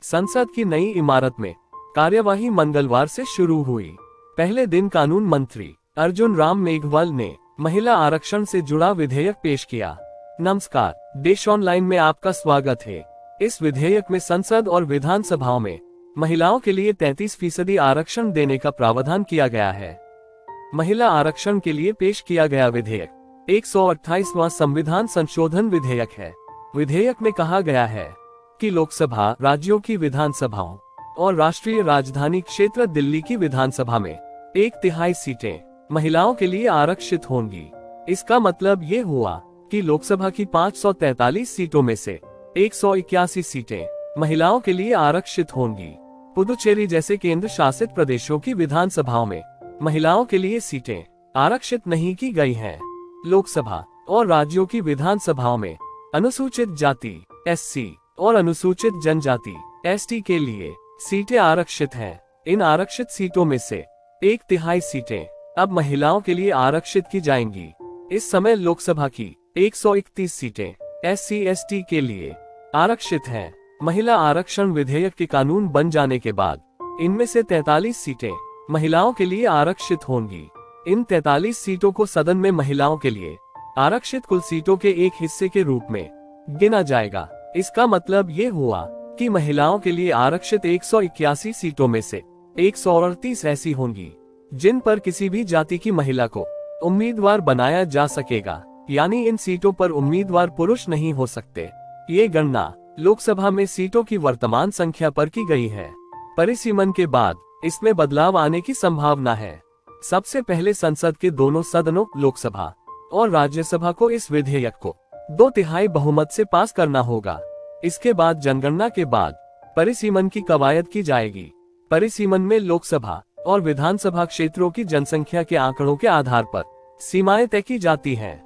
संसद की नई इमारत में कार्यवाही मंगलवार से शुरू हुई। पहले दिन कानून मंत्री अर्जुन राम मेघवाल ने महिला आरक्षण से जुड़ा विधेयक पेश किया। नमस्कार, देश ऑनलाइन में आपका स्वागत है। इस विधेयक में संसद और विधानसभाओं में महिलाओं के लिए 33% आरक्षण देने का प्रावधान किया गया है। महिला आरक्षण के लिए पेश किया गया विधेयक 128वां संविधान संशोधन विधेयक है। विधेयक में कहा गया है कि लोकसभा, राज्यों की विधानसभाओं और राष्ट्रीय राजधानी क्षेत्र दिल्ली की विधानसभा में 1/3 सीटें महिलाओं के लिए आरक्षित होंगी। इसका मतलब ये हुआ कि लोकसभा की 543 सीटों में से 181 सीटें महिलाओं के लिए आरक्षित होंगी। पुदुचेरी जैसे केंद्र शासित प्रदेशों की विधानसभाओं में महिलाओं के लिए सीटें आरक्षित नहीं की गई हैं। लोकसभा और राज्यों की विधानसभाओं में अनुसूचित जाति SC और अनुसूचित जनजाति ST के लिए सीटें आरक्षित हैं। इन आरक्षित सीटों में से 1/3 सीटें अब महिलाओं के लिए आरक्षित की जाएंगी। इस समय लोकसभा की 131 सीटें SC ST के लिए आरक्षित हैं। महिला आरक्षण विधेयक के कानून बन जाने के बाद इनमें से 43 सीटें महिलाओं के लिए आरक्षित होंगी। इन 43 सीटों को सदन में महिलाओं के लिए आरक्षित कुल सीटों के एक हिस्से के रूप में गिना जाएगा। इसका मतलब ये हुआ कि महिलाओं के लिए आरक्षित 181 सीटों में से 138 ऐसी होंगी जिन पर किसी भी जाति की महिला को उम्मीदवार बनाया जा सकेगा, यानी इन सीटों पर उम्मीदवार पुरुष नहीं हो सकते। ये गणना लोकसभा में सीटों की वर्तमान संख्या पर की गई है। परिसीमन के बाद इसमें बदलाव आने की संभावना है। सबसे पहले संसद के दोनों सदनों, लोकसभा और राज्यसभा को इस विधेयक को 2/3 बहुमत से पास करना होगा। इसके बाद जनगणना के बाद परिसीमन की कवायद की जाएगी। परिसीमन में लोकसभा और विधानसभा क्षेत्रों की जनसंख्या के आंकड़ों के आधार पर सीमाएं तय की जाती हैं।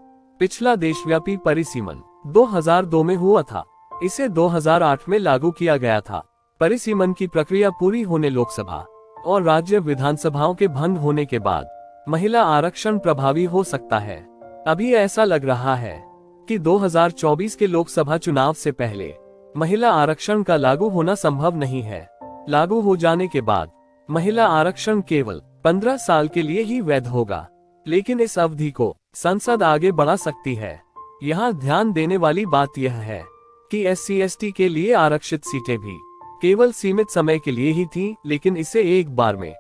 पिछला देशव्यापी परिसीमन 2002 में हुआ था। इसे 2008 में लागू किया गया था। परिसीमन की प्रक्रिया पूरी होने लोकसभा और राज्य विधानसभाओं के भंग होने के बाद महिला आरक्षण प्रभावी हो सकता है। अभी ऐसा लग रहा है कि 2024 के लोकसभा चुनाव से पहले महिला आरक्षण का लागू होना संभव नहीं है। लागू हो जाने के बाद महिला आरक्षण केवल 15 साल के लिए ही वैध होगा, लेकिन इस अवधि को संसद आगे बढ़ा सकती है। यहाँ ध्यान देने वाली बात यह है कि SC ST के लिए आरक्षित सीटें भी केवल सीमित समय के लिए ही थीं, लेकिन इसे एक बार में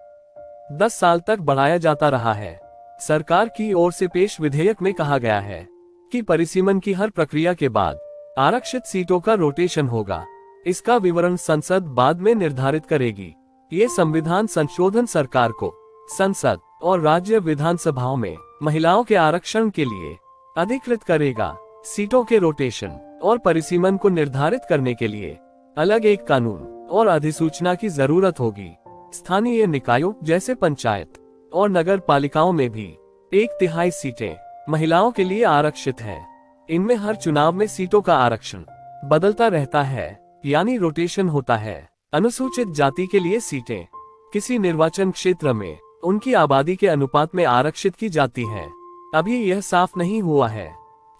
10 साल तक बढ़ाया जाता रहा है। सरकार की ओर से पेश विधेयक में कहा गया है कि परिसीमन की हर प्रक्रिया के बाद आरक्षित सीटों का रोटेशन होगा। इसका विवरण संसद बाद में निर्धारित करेगी। ये संविधान संशोधन सरकार को संसद और राज्य विधानसभाओं में महिलाओं के आरक्षण के लिए अधिकृत करेगा। सीटों के रोटेशन और परिसीमन को निर्धारित करने के लिए अलग एक कानून और अधिसूचना की जरूरत होगी। स्थानीय निकायों जैसे पंचायत और नगर पालिकाओं में भी 1/3 सीटें महिलाओं के लिए आरक्षित हैं। इनमें हर चुनाव में सीटों का आरक्षण बदलता रहता है, यानी रोटेशन होता है। अनुसूचित जाति के लिए सीटें किसी निर्वाचन क्षेत्र में उनकी आबादी के अनुपात में आरक्षित की जाती हैं। अभी यह साफ नहीं हुआ है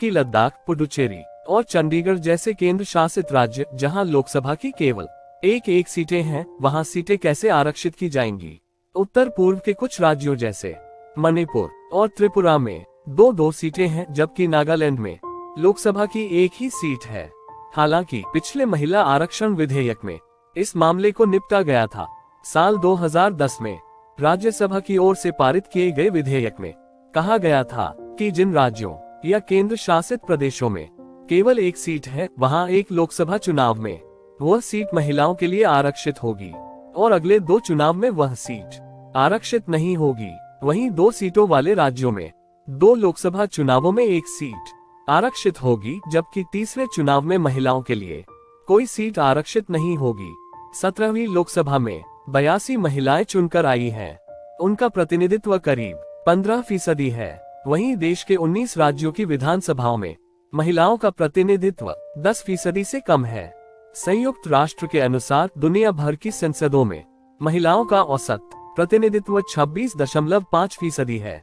कि लद्दाख, पुडुचेरी और चंडीगढ़ जैसे केंद्र शासित राज्य, जहां लोकसभा की केवल एक सीटें हैं, वहां सीटें कैसे आरक्षित की जाएंगी। उत्तर पूर्व के कुछ राज्यों जैसे मणिपुर और त्रिपुरा में 2-2 सीटें हैं, जबकि नागालैंड में लोकसभा की एक ही सीट है। हालांकि पिछले महिला आरक्षण विधेयक में इस मामले को निपटा गया था। साल 2010 में राज्यसभा की ओर से पारित किए गए विधेयक में कहा गया था कि जिन राज्यों या केंद्र शासित प्रदेशों में केवल एक सीट है, वहां एक लोकसभा चुनाव में वह सीट महिलाओं के लिए आरक्षित होगी और अगले 2 चुनाव में वह सीट आरक्षित नहीं होगी। वहीं 2 सीटों वाले राज्यों में 2 लोकसभा चुनावों में एक सीट आरक्षित होगी, जबकि तीसरे चुनाव में महिलाओं के लिए कोई सीट आरक्षित नहीं होगी। 17वीं लोकसभा में 82 महिलाएं चुनकर आई हैं। उनका प्रतिनिधित्व करीब 15% है। वहीं देश के 19 राज्यों की विधानसभाओं में महिलाओं का प्रतिनिधित्व 10% से कम है। संयुक्त राष्ट्र के अनुसार दुनिया भर की संसदों में महिलाओं का औसत प्रतिनिधित्व 26.5% है।